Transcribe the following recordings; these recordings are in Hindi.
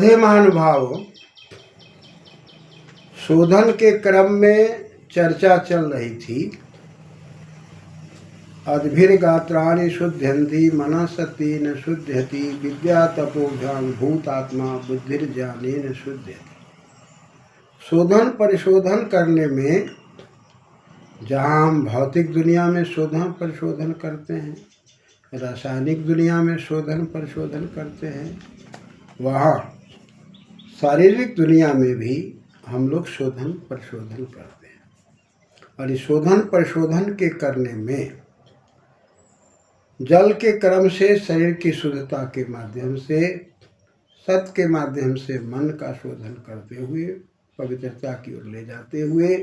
हे महानुभाव, शोधन के क्रम में चर्चा चल रही थी। अद्भिर्गात्राणि शुध्यन्ति मनः सत्येन शुध्यति विद्या तपोभ्याम भूतात्मा बुद्धिर्ज्ञानेन शुध्यति। शोधन परिशोधन करने में जहाँ हम भौतिक दुनिया में शोधन परिशोधन करते हैं, रासायनिक दुनिया में शोधन परिशोधन करते हैं, वहाँ शारीरिक दुनिया में भी हम लोग शोधन परिशोधन करते हैं। और इस शोधन परिशोधन के करने में जल के क्रम से शरीर की शुद्धता के माध्यम से, सत्य के माध्यम से मन का शोधन करते हुए पवित्रता की ओर ले जाते हुए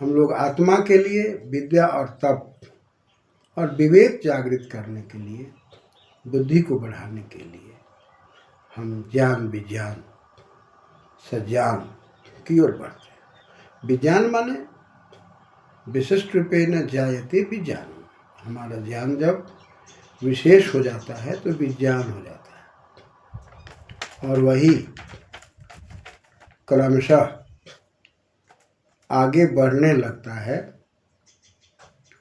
हम लोग आत्मा के लिए विद्या और तप और विवेक जागृत करने के लिए, बुद्धि को बढ़ाने के लिए हम ज्ञान विज्ञान सज्ञान की ओर बढ़ते हैं। विज्ञान माने विशिष्ट रूपेण जायते विज्ञान। हमारा ज्ञान जब विशेष हो जाता है तो विज्ञान हो जाता है और वही क्रमशः आगे बढ़ने लगता है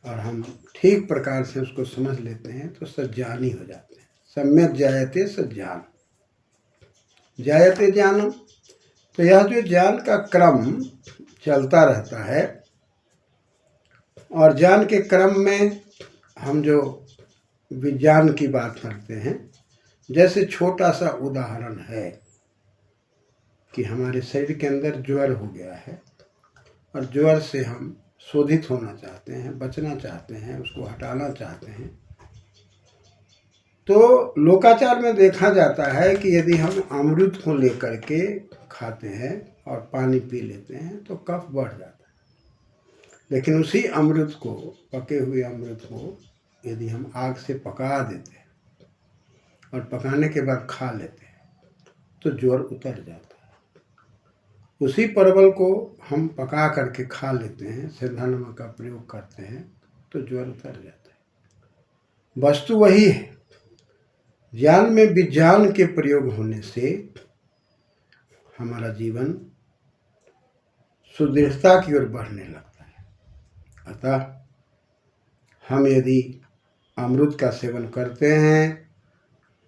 और हम ठीक प्रकार से उसको समझ लेते हैं तो सज्ञानी हो जाते हैं। सम्यक जायते सज्ञान, जायते ज्ञानम। तो यह जो ज्ञान का क्रम चलता रहता है और ज्ञान के क्रम में हम जो विज्ञान की बात करते हैं, जैसे छोटा सा उदाहरण है कि हमारे शरीर के अंदर ज्वर हो गया है और ज्वर से हम शोधित होना चाहते हैं, बचना चाहते हैं, उसको हटाना चाहते हैं। तो लोकाचार में देखा जाता है कि यदि हम अमृत को लेकर के खाते हैं और पानी पी लेते हैं तो कफ बढ़ जाता है। लेकिन उसी अमृत को, पके हुए अमृत को यदि हम आग से पका देते हैं और पकाने के बाद खा लेते हैं तो ज्वर उतर जाता है। उसी परवल को हम पका करके खा लेते हैं, सेंधा नमक का प्रयोग करते हैं तो ज्वर उतर जाता है। वस्तु वही है। ज्ञान में विज्ञान के प्रयोग होने से हमारा जीवन सुदृढ़ता की ओर बढ़ने लगता है। अतः हम यदि अमृत का सेवन करते हैं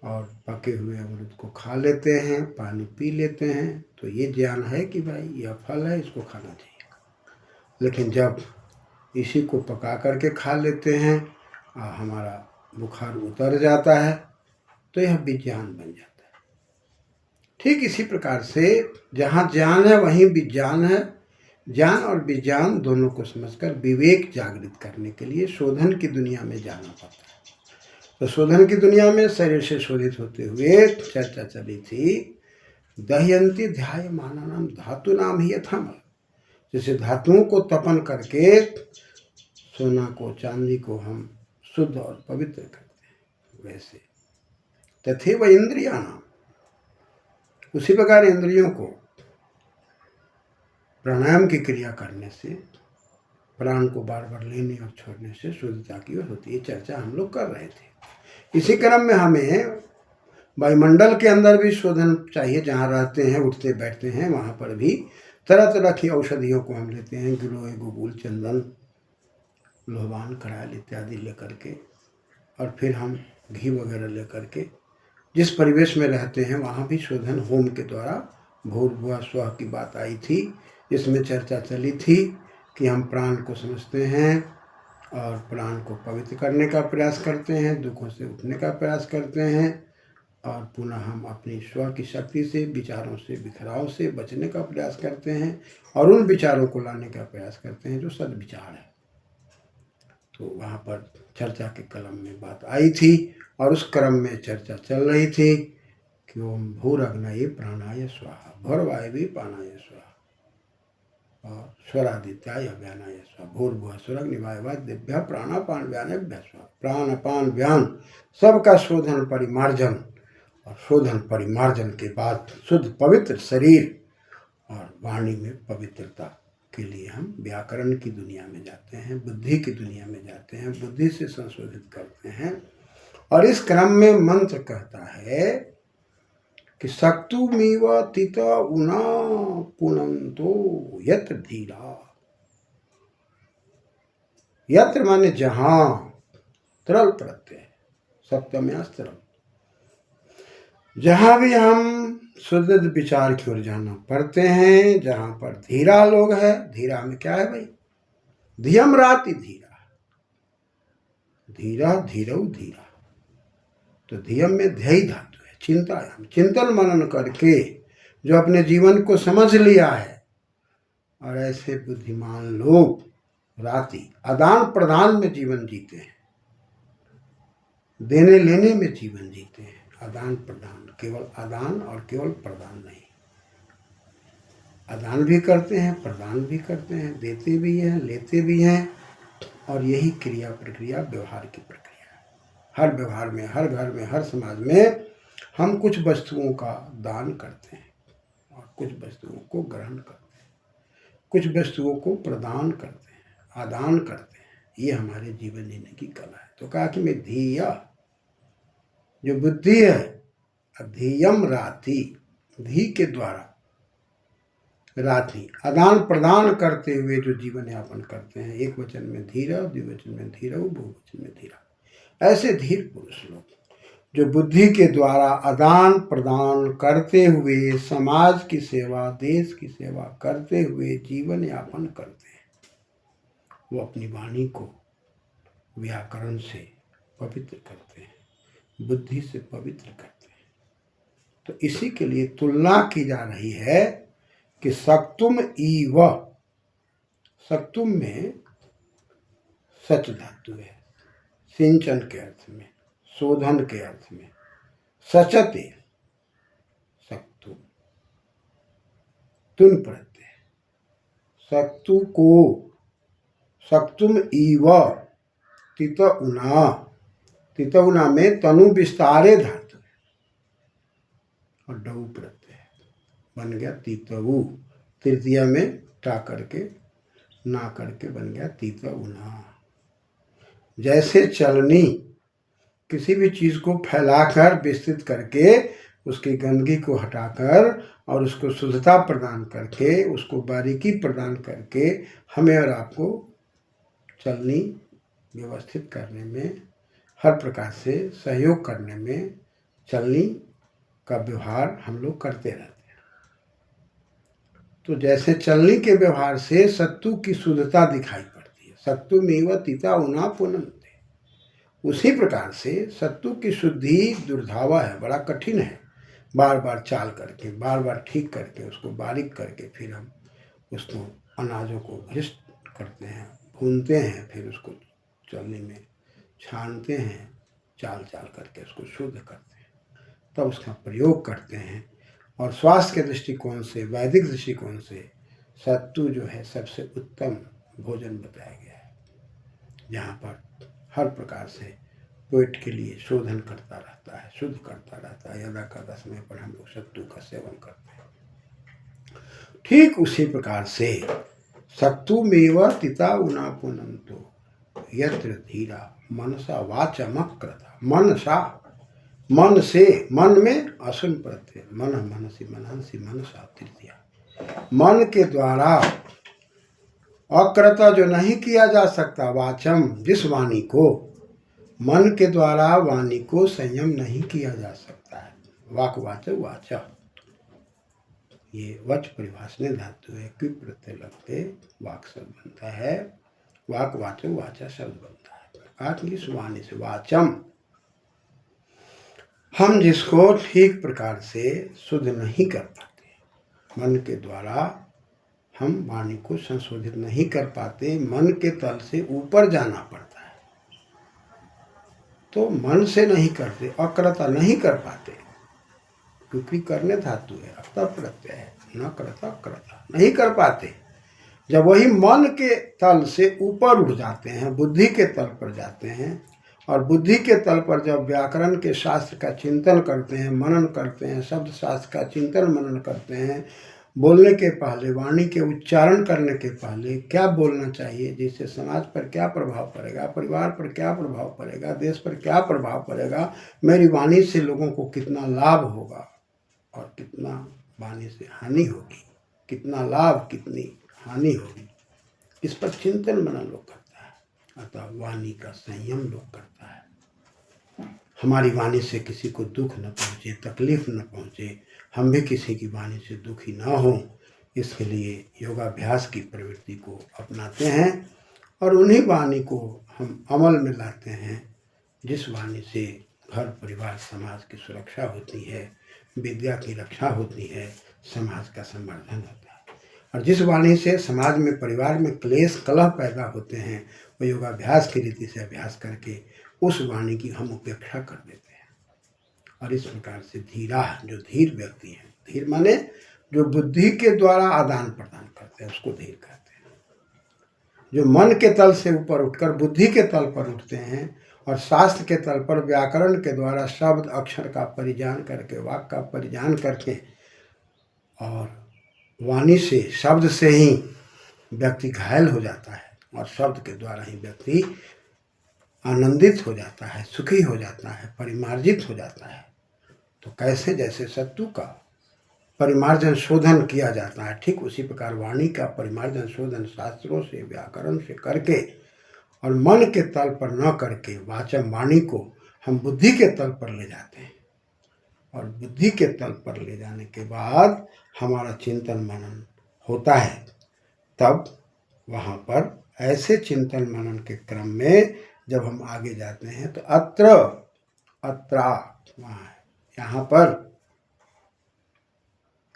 और पके हुए अमृत को खा लेते हैं, पानी पी लेते हैं, तो ये ज्ञान है कि भाई यह फल है, इसको खाना चाहिए। लेकिन जब इसी को पका करके खा लेते हैं और हमारा बुखार उतर जाता है तो यह विज्ञान बन जाता है। ठीक इसी प्रकार से जहाँ ज्ञान है वहीं विज्ञान है। ज्ञान और विज्ञान दोनों को समझकर विवेक जागृत करने के लिए शोधन की दुनिया में जाना पड़ता है। तो शोधन की दुनिया में शरीर से शोधित होते हुए चर्चा चली थी, दह्यन्ति ध्यायमानानां धातूनां हि यथा मल। जैसे धातुओं को तपन करके सोना को, चांदी को हम शुद्ध और पवित्र करते हैं, वैसे तथैव इंद्रियाणां, उसी प्रकार इंद्रियों को प्राणायाम की क्रिया करने से, प्राण को बार बार लेने और छोड़ने से शुद्धता की ओर होती है। चर्चा हम लोग कर रहे थे। इसी क्रम में हमें वायुमंडल के अंदर भी शोधन चाहिए। जहाँ रहते हैं, उठते बैठते हैं, वहाँ पर भी तरह तरह की औषधियों को हम लेते हैं। गिलोय, गुगुल, चंदन, लोहवान, करायल इत्यादि लेकर के, और फिर हम घी वगैरह लेकर के जिस परिवेश में रहते हैं वहाँ भी शोधन होम के द्वारा भूर्भुवः स्वः की बात आई थी। इसमें चर्चा चली थी कि हम प्राण को समझते हैं और प्राण को पवित्र करने का प्रयास करते हैं, दुखों से उठने का प्रयास करते हैं और पुनः हम अपनी स्व की शक्ति से, विचारों से, बिखराव से बचने का प्रयास करते हैं और उन विचारों को लाने का प्रयास करते हैं जो सद्विचार है। तो वहाँ पर चर्चा के क्रम में बात आई थी और उस क्रम में चर्चा चल रही थी कि ओम भूरग्नये प्राणाय स्वाहा, भूर्वायवे प्राणाय स्वाहा और स्वरादित्याय व्यानाय स्वाहा, भूर्भुवः स्वरग्निवायवादिभ्यः प्राणापान व्यानेभ्यः स्वाहा। प्राण अपान व्यान सबका शोधन परिमार्जन, और शोधन परिमार्जन के बाद शुद्ध पवित्र शरीर और वाणी में पवित्रता के लिए हम व्याकरण की दुनिया में जाते हैं, बुद्धि की दुनिया में जाते हैं, बुद्धि से संशोधित करते हैं। और इस क्रम में मंत्र कहता है कि सक्तुमिव तित उना पुनंतो यत्र धीरा। यत्र माने जहां, तरल प्रत्यय, सप्तम्यास्तरल, जहां भी हम शुद्ध विचार की ओर जाना पड़ते हैं, जहां पर धीरा लोग है, धीरा में क्या है भाई, धियम राति धीरा, धीरा धीरऊ धीरा, तो धियम में ध्यय धातु है, चिंता है। चिंतन मनन करके जो अपने जीवन को समझ लिया है, और ऐसे बुद्धिमान लोग राति आदान प्रदान में जीवन जीते हैं, देने लेने में जीवन जीते हैं, आदान प्रदान, केवल आदान और केवल प्रदान नहीं, आदान भी करते हैं, प्रदान भी करते हैं, देते भी हैं, लेते भी हैं, और यही क्रिया प्रक्रिया व्यवहार की प्रक्रिया है। हर व्यवहार में, हर घर में, हर समाज में हम कुछ वस्तुओं का दान करते हैं और कुछ वस्तुओं को ग्रहण करते हैं, कुछ वस्तुओं को प्रदान करते हैं, आदान करते हैं। ये हमारे जीवन जीने की कला है। तो कहा कि मैं धीया, जो बुद्धि है, अधीयम राति, धी के द्वारा राति आदान प्रदान करते हुए जो जीवन यापन करते हैं, एक वचन में धीरा, द्विवचन में धीरा, बहुवचन में धीरा, ऐसे धीर पुरुष लोग जो बुद्धि के द्वारा आदान प्रदान करते हुए समाज की सेवा, देश की सेवा करते हुए जीवन यापन करते हैं, वो अपनी वाणी को व्याकरण से पवित्र करते हैं, बुद्धि से पवित्र करते हैं। तो इसी के लिए तुलना की जा रही है कि सक्तुम ईव, सक्तुम में सच धातु है, सिंचन के अर्थ में, शोधन के अर्थ में, सचते, सक्तुम, तुन प्रत्यय, सक्तु को, सक्तुम ईव तित उना, तित उना में तनु विस्तारे धातु है और डऊ प्रत्यय बन गया तीतऊ, तृतीया में टा करके ना करके बन गया तीत उना। जैसे चलनी किसी भी चीज़ को फैलाकर विस्तृत करके उसकी गंदगी को हटाकर और उसको शुद्धता प्रदान करके, उसको बारीकी प्रदान करके हमें और आपको चलनी व्यवस्थित करने में, हर प्रकार से सहयोग करने में चलनी का व्यवहार हम लोग करते रहते हैं। तो जैसे चलनी के व्यवहार से सत्तू की शुद्धता दिखाई पड़ती है, सत्तु मेव तिता उना पुनंते, उसी प्रकार से सत्तू की शुद्धि दुर्धावा है, बड़ा कठिन है। बार बार चाल करके, बार बार ठीक करके, उसको बारीक करके फिर हम उसको अनाजों को घिष्ट करते हैं, भूनते हैं, फिर उसको चलनी में छानते हैं, चाल चाल करके उसको शुद्ध करते हैं, तब उसका प्रयोग करते हैं। और स्वास्थ्य के दृष्टिकोण से, वैदिक दृष्टिकोण से सत्तू जो है सबसे उत्तम भोजन बताया गया है, जहाँ पर हर प्रकार से पेट के लिए शोधन करता रहता है, शुद्ध करता रहता है। यदा कदा समय पर हम लोग सत्तू का सेवन करते हैं। ठीक उसी प्रकार से सत्तु मेव तिता उना पुनंतो यत्र धीरा मनसा वाचमक्रता, मनसा, मन से, मन में असुन प्रत्यय, मन मनसी मनहंसी मनसा तृतीया, मन के द्वारा अक्रता जो नहीं किया जा सकता, वाचम जिस वाणी को, मन के द्वारा वाणी को संयम नहीं किया जा सकता है, वाक वाच वाचा, ये वच परिभाषण धातु है, क्यों प्रत्यय लगते वाक शब्द बनता है, वाक वाच वाचा शब्द बनता है। आज इस वाणी से वाचम, हम जिसको ठीक प्रकार से शुद्ध नहीं कर पाते, मन के द्वारा हम वाणी को संशोधित नहीं कर पाते, मन के तल से ऊपर जाना पड़ता है, तो मन से नहीं करते, अक्रता नहीं कर पाते, क्योंकि करने धातु है, अक्ता प्रत्यय है, न करता करता नहीं कर पाते। जब वही मन के तल से ऊपर उठ जाते हैं, बुद्धि के तल पर जाते हैं, और बुद्धि के तल पर जब व्याकरण के शास्त्र का चिंतन करते हैं, मनन करते हैं, शब्द शास्त्र का चिंतन मनन करते हैं, बोलने के पहले, वाणी के उच्चारण करने के पहले क्या बोलना चाहिए, जिससे समाज पर क्या प्रभाव पड़ेगा, परिवार पर क्या प्रभाव पड़ेगा, देश पर क्या प्रभाव पड़ेगा, मेरी वाणी से लोगों को कितना लाभ होगा, और कितना वाणी से हानि होगी, कितना लाभ कितनी हानि होगी, इस पर चिंतन मनन लोग करता है। अतः वाणी का संयम लोग करता है। हमारी वाणी से किसी को दुख न पहुँचे, तकलीफ न पहुँचे, हम भी किसी की वाणी से दुखी न हों, इसके लिए योगाभ्यास की प्रवृत्ति को अपनाते हैं और उन्हीं वाणी को हम अमल में लाते हैं जिस वाणी से घर परिवार समाज की सुरक्षा होती है, विद्या की रक्षा होती है, समाज का संवर्धन होता है। और जिस वाणी से समाज में परिवार में क्लेश कलह पैदा होते हैं, वो योगाभ्यास की रीति से अभ्यास करके उस वाणी की हम उपेक्षा कर देते हैं। और इस प्रकार से धीरा, जो धीर व्यक्ति है, धीर माने जो बुद्धि के द्वारा आदान प्रदान करते हैं, उसको धीर कहते हैं। जो मन के तल से ऊपर उठकर बुद्धि के तल पर उठते हैं और शास्त्र के तल पर व्याकरण के द्वारा शब्द अक्षर का परिज्ञान करके, वाक्य का परिज्ञान करके और वाणी से, शब्द से ही व्यक्ति घायल हो जाता है और शब्द के द्वारा ही व्यक्ति आनंदित हो जाता है, सुखी हो जाता है, परिमार्जित हो जाता है। तो कैसे जैसे सत्तू का परिमार्जन शोधन किया जाता है, ठीक उसी प्रकार वाणी का परिमार्जन शोधन शास्त्रों से, व्याकरण से करके और मन के तल पर न करके वाचम वाणी को हम बुद्धि के तल पर ले जाते हैं। और बुद्धि के तल पर ले जाने के बाद हमारा चिंतन मनन होता है। तब वहाँ पर ऐसे चिंतन मनन के क्रम में जब हम आगे जाते हैं तो अत्रा वहाँ है, यहाँ पर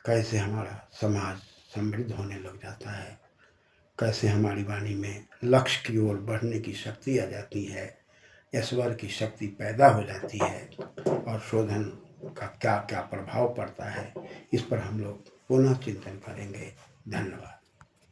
कैसे हमारा समाज समृद्ध होने लग जाता है, कैसे हमारी वाणी में लक्ष्य की ओर बढ़ने की शक्ति आ जाती है, ईश्वर की शक्ति पैदा हो जाती है और शोधन का क्या क्या प्रभाव पड़ता है, इस पर हम लोग पुनः चिंतन करेंगे। धन्यवाद।